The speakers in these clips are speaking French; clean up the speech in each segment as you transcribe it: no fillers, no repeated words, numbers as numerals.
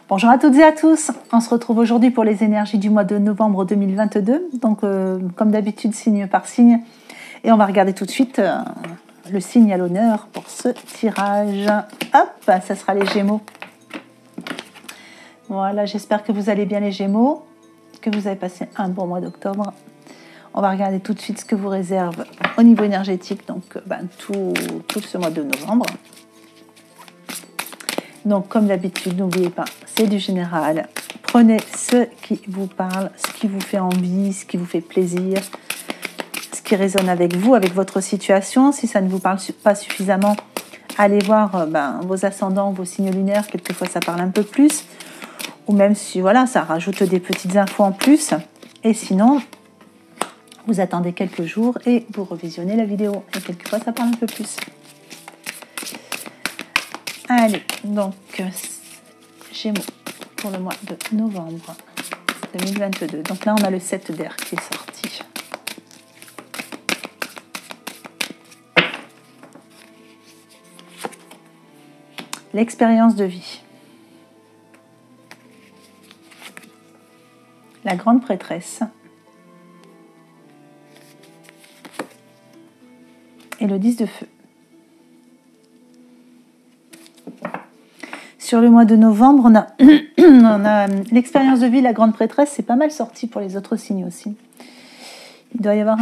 Bonjour à toutes et à tous, on se retrouve aujourd'hui pour les énergies du mois de novembre 2022, donc comme d'habitude signe par signe, et on va regarder tout de suite le signe à l'honneur pour ce tirage. Hop, ça sera les Gémeaux. Voilà, j'espère que vous allez bien les Gémeaux, que vous avez passé un bon mois d'octobre. On va regarder tout de suite ce que vous réserve au niveau énergétique, donc tout ce mois de novembre. Donc, comme d'habitude, n'oubliez pas, c'est du général. Prenez ce qui vous parle, ce qui vous fait envie, ce qui vous fait plaisir, ce qui résonne avec vous, avec votre situation. Si ça ne vous parle pas suffisamment, allez voir vos ascendants, vos signes lunaires. Quelquefois, ça parle un peu plus. Ou même si, voilà, ça rajoute des petites infos en plus. Et sinon, vous attendez quelques jours et vous revisionnez la vidéo. Et quelquefois, ça parle un peu plus. Allez, donc, Gémeaux pour le mois de novembre 2022. Donc là, on a le 7 d'air qui est sorti. L'expérience de vie. La grande prêtresse. Et le 10 de feu. Sur le mois de novembre, on a l'expérience de vie, la grande prêtresse, c'est pas mal sorti pour les autres signes aussi. Il doit y avoir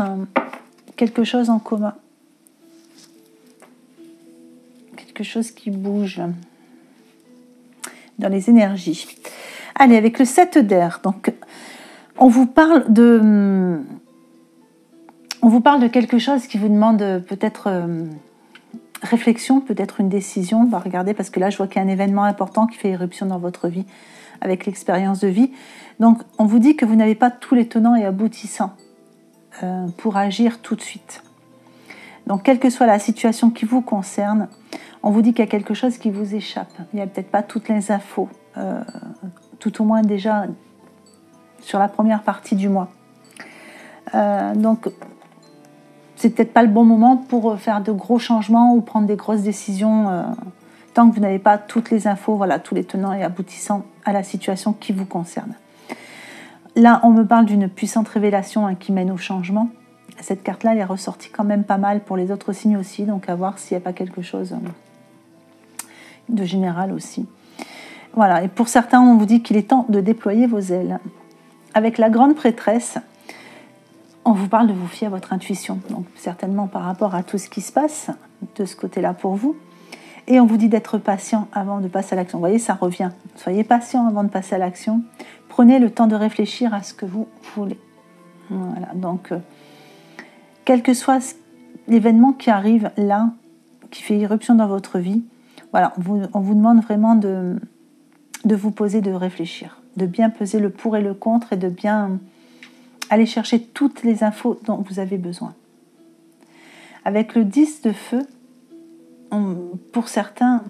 quelque chose en commun. Quelque chose qui bouge dans les énergies. Allez, avec le 7 d'air, donc on vous parle de quelque chose qui vous demande peut-être réflexion, peut-être une décision. On va regarder parce que là, je vois qu'il y a un événement important qui fait éruption dans votre vie avec l'expérience de vie. Donc, on vous dit que vous n'avez pas tous les tenants et aboutissants pour agir tout de suite. Donc, quelle que soit la situation qui vous concerne, on vous dit qu'il y a quelque chose qui vous échappe. Il n'y a peut-être pas toutes les infos, tout au moins déjà sur la première partie du mois. Donc, c'est peut-être pas le bon moment pour faire de gros changements ou prendre des grosses décisions tant que vous n'avez pas toutes les infos, voilà, tous les tenants et aboutissants à la situation qui vous concerne. Là, on me parle d'une puissante révélation qui mène au changement. Cette carte-là, elle est ressortie quand même pas mal pour les autres signes aussi, donc à voir s'il n'y a pas quelque chose de général aussi. Voilà, et pour certains, on vous dit qu'il est temps de déployer vos ailes. Avec la grande prêtresse, on vous parle de vous fier à votre intuition, donc certainement par rapport à tout ce qui se passe de ce côté-là pour vous. Et on vous dit d'être patient avant de passer à l'action. Vous voyez, ça revient. Soyez patient avant de passer à l'action. Prenez le temps de réfléchir à ce que vous voulez. Voilà, donc, quel que soit l'événement qui arrive là, qui fait irruption dans votre vie, voilà, on vous demande vraiment de vous poser, de réfléchir, de bien peser le pour et le contre et de bien aller chercher toutes les infos dont vous avez besoin. Avec le 10 de feu, pour certains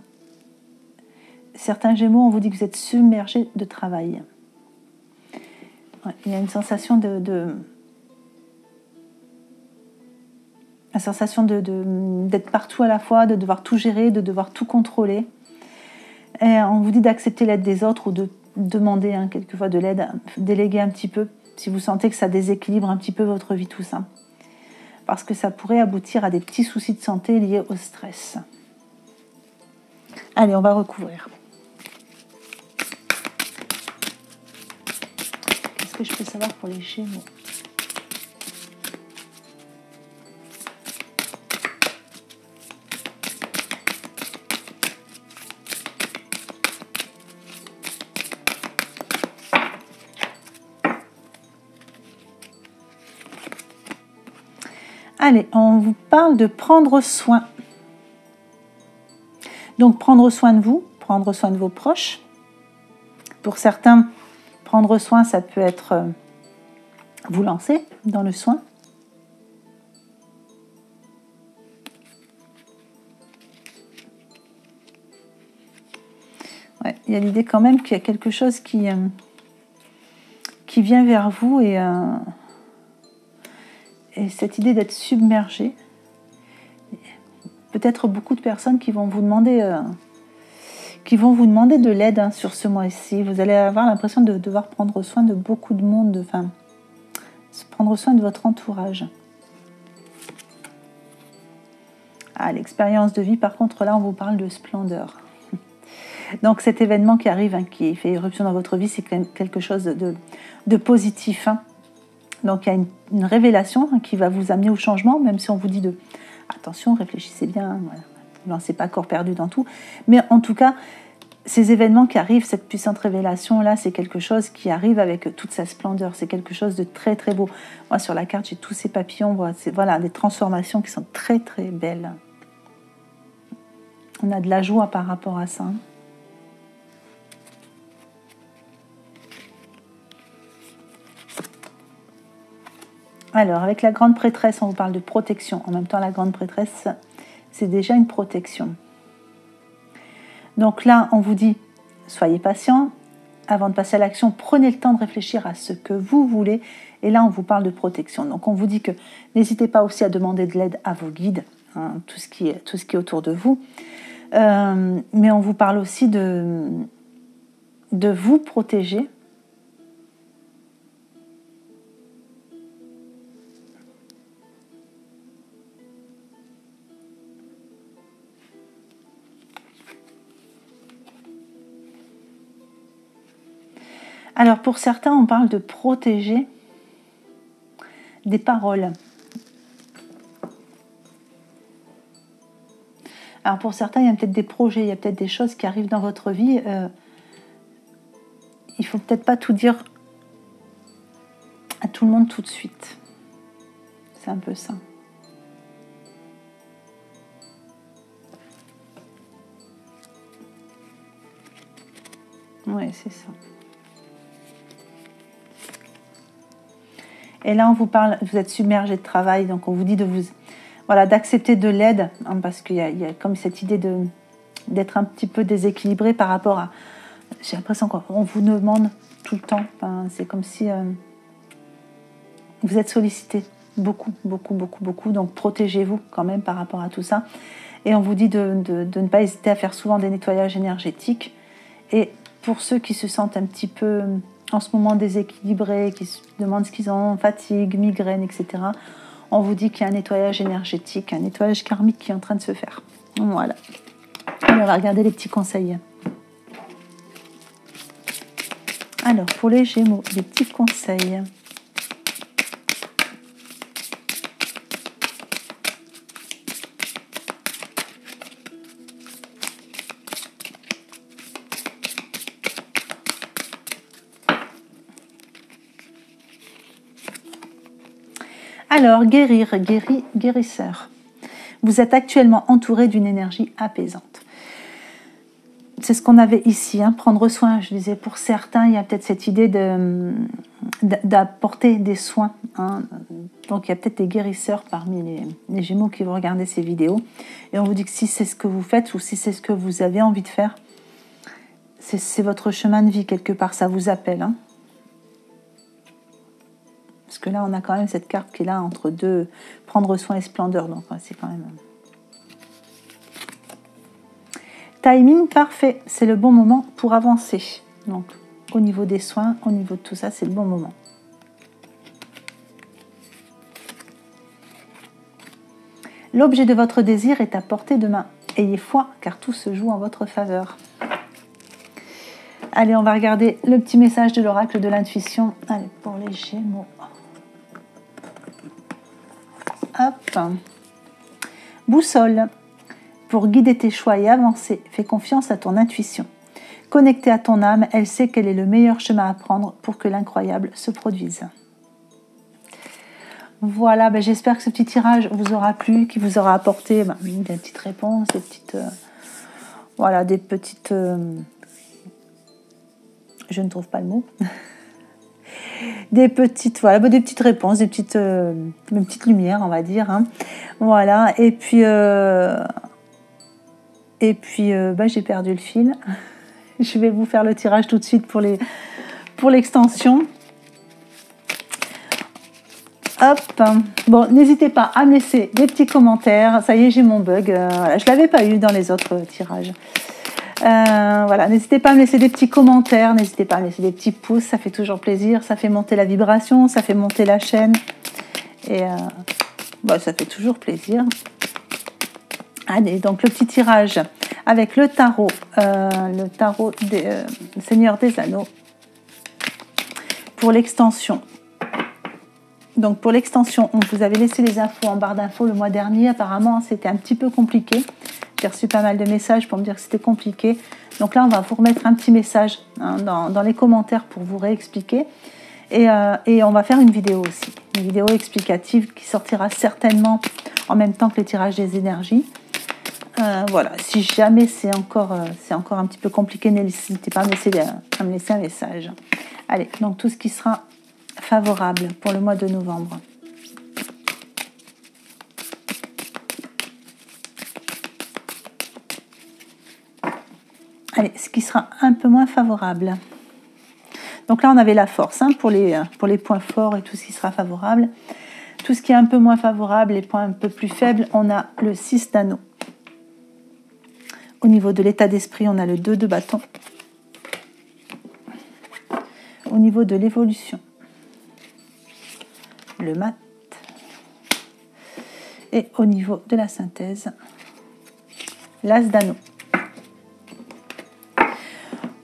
Gémeaux, on vous dit que vous êtes submergés de travail. Ouais, il y a une sensation la sensation d'être partout à la fois, de devoir tout gérer, de devoir tout contrôler. Et on vous dit d'accepter l'aide des autres ou de demander quelquefois de l'aide, déléguer un petit peu, si vous sentez que ça déséquilibre un petit peu votre vie, tout ça. Parce que ça pourrait aboutir à des petits soucis de santé liés au stress. Allez, on va recouvrir. Qu'est-ce que je peux savoir pour les Gémeaux ? Allez, on vous parle de prendre soin. Donc, prendre soin de vous, prendre soin de vos proches. Pour certains, prendre soin, ça peut être vous lancer dans le soin. Ouais, il y a l'idée quand même qu'il y a quelque chose qui vient vers vous et cette idée d'être submergé. Peut-être beaucoup de personnes qui vont vous demander qui vont vous demander de l'aide hein, sur ce mois-ci. Vous allez avoir l'impression de devoir prendre soin de beaucoup de monde, enfin, prendre soin de votre entourage. Ah, l'expérience de vie, par contre, là, on vous parle de splendeur. Donc, cet événement qui arrive, hein, qui fait éruption dans votre vie, c'est quand même quelque chose de positif. Hein. Donc, il y a une révélation hein, qui va vous amener au changement, même si on vous dit de... Attention, réfléchissez bien, voilà. Ne vous lancez pas corps perdu dans tout. Mais en tout cas, ces événements qui arrivent, cette puissante révélation-là, c'est quelque chose qui arrive avec toute sa splendeur. C'est quelque chose de très, très beau. Moi, sur la carte, j'ai tous ces papillons. Voilà, des transformations qui sont très, très belles. On a de la joie par rapport à ça. Alors, avec la grande prêtresse, on vous parle de protection. En même temps, la grande prêtresse, c'est déjà une protection. Donc là, on vous dit, soyez patient. Avant de passer à l'action, prenez le temps de réfléchir à ce que vous voulez. Et là, on vous parle de protection. Donc, on vous dit que n'hésitez pas aussi à demander de l'aide à vos guides, hein, tout ce qui est autour de vous. Mais on vous parle aussi de vous protéger. Alors pour certains, on parle de protéger des paroles. Alors pour certains, il y a peut-être des projets, il y a peut-être des choses qui arrivent dans votre vie. Il ne faut peut-être pas tout dire à tout le monde tout de suite. C'est un peu ça. Oui, c'est ça. Et là, on vous parle, vous êtes submergé de travail, donc on vous dit d'accepter de l'aide, hein, parce qu'il y a comme cette idée d'être un petit peu déséquilibré par rapport à... J'ai l'impression qu'on vous demande tout le temps, enfin, c'est comme si vous êtes sollicité beaucoup, beaucoup, beaucoup, beaucoup, donc protégez-vous quand même par rapport à tout ça. Et on vous dit de ne pas hésiter à faire souvent des nettoyages énergétiques. Et pour ceux qui se sentent un petit peu... en ce moment déséquilibrés, qui se demandent ce qu'ils ont, fatigue, migraine, etc., on vous dit qu'il y a un nettoyage énergétique, un nettoyage karmique qui est en train de se faire. Voilà. Allez, on va regarder les petits conseils. Alors, pour les Gémeaux, les petits conseils. Alors, guérisseur. Vous êtes actuellement entouré d'une énergie apaisante. C'est ce qu'on avait ici, hein, prendre soin. Je disais, pour certains, il y a peut-être cette idée d'apporter des soins. Hein. Donc, il y a peut-être des guérisseurs parmi les Gémeaux qui vont regarder ces vidéos. Et on vous dit que si c'est ce que vous faites ou si c'est ce que vous avez envie de faire, c'est votre chemin de vie quelque part, ça vous appelle. Hein. Parce que là, on a quand même cette carte qui est là entre deux, prendre soin et splendeur. Donc, c'est quand même... Timing parfait. C'est le bon moment pour avancer. Donc, au niveau des soins, au niveau de tout ça, c'est le bon moment. L'objet de votre désir est à portée de main. Ayez foi, car tout se joue en votre faveur. Allez, on va regarder le petit message de l'oracle de l'intuition. Allez, pour les Gémeaux. Hop. Boussole. Pour guider tes choix et avancer, fais confiance à ton intuition. Connectée à ton âme, elle sait quel est le meilleur chemin à prendre pour que l'incroyable se produise. Voilà, j'espère que ce petit tirage vous aura plu, qu'il vous aura apporté des petites réponses, des petites... des petites... je ne trouve pas le mot. Des petites réponses, des petites lumières, on va dire. Hein. Voilà, et puis j'ai perdu le fil. Je vais vous faire le tirage tout de suite pour l'extension. Hop. Bon, n'hésitez pas à me laisser des petits commentaires. Ça y est, j'ai mon bug. Voilà, je ne l'avais pas eu dans les autres tirages. Voilà, n'hésitez pas à me laisser des petits commentaires, n'hésitez pas à me laisser des petits pouces, ça fait toujours plaisir, ça fait monter la vibration, ça fait monter la chaîne. Et ça fait toujours plaisir. Allez, donc le petit tirage avec le tarot des Seigneur des Anneaux pour l'extension. Donc pour l'extension, on vous avait laissé les infos en barre d'infos le mois dernier. Apparemment, c'était un petit peu compliqué. J'ai reçu pas mal de messages pour me dire que c'était compliqué. Donc là, on va vous remettre un petit message dans les commentaires pour vous réexpliquer. Et on va faire une vidéo aussi. Une vidéo explicative qui sortira certainement en même temps que les tirages des énergies. Voilà, si jamais c'est encore un petit peu compliqué, n'hésitez pas à me laisser un message. Allez, donc tout ce qui sera favorable pour le mois de novembre. Allez, ce qui sera un peu moins favorable. Donc là, on avait la force pour les points forts et tout ce qui sera favorable. Tout ce qui est un peu moins favorable, les points un peu plus faibles, on a le 6 d'anneaux. Au niveau de l'état d'esprit, on a le 2 de bâton. Au niveau de l'évolution, le mat. Et au niveau de la synthèse, l'as d'anneau.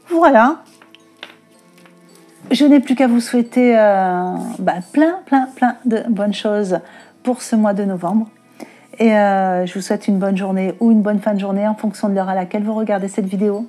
Voilà. Je n'ai plus qu'à vous souhaiter plein de bonnes choses pour ce mois de novembre. Et je vous souhaite une bonne journée ou une bonne fin de journée en fonction de l'heure à laquelle vous regardez cette vidéo.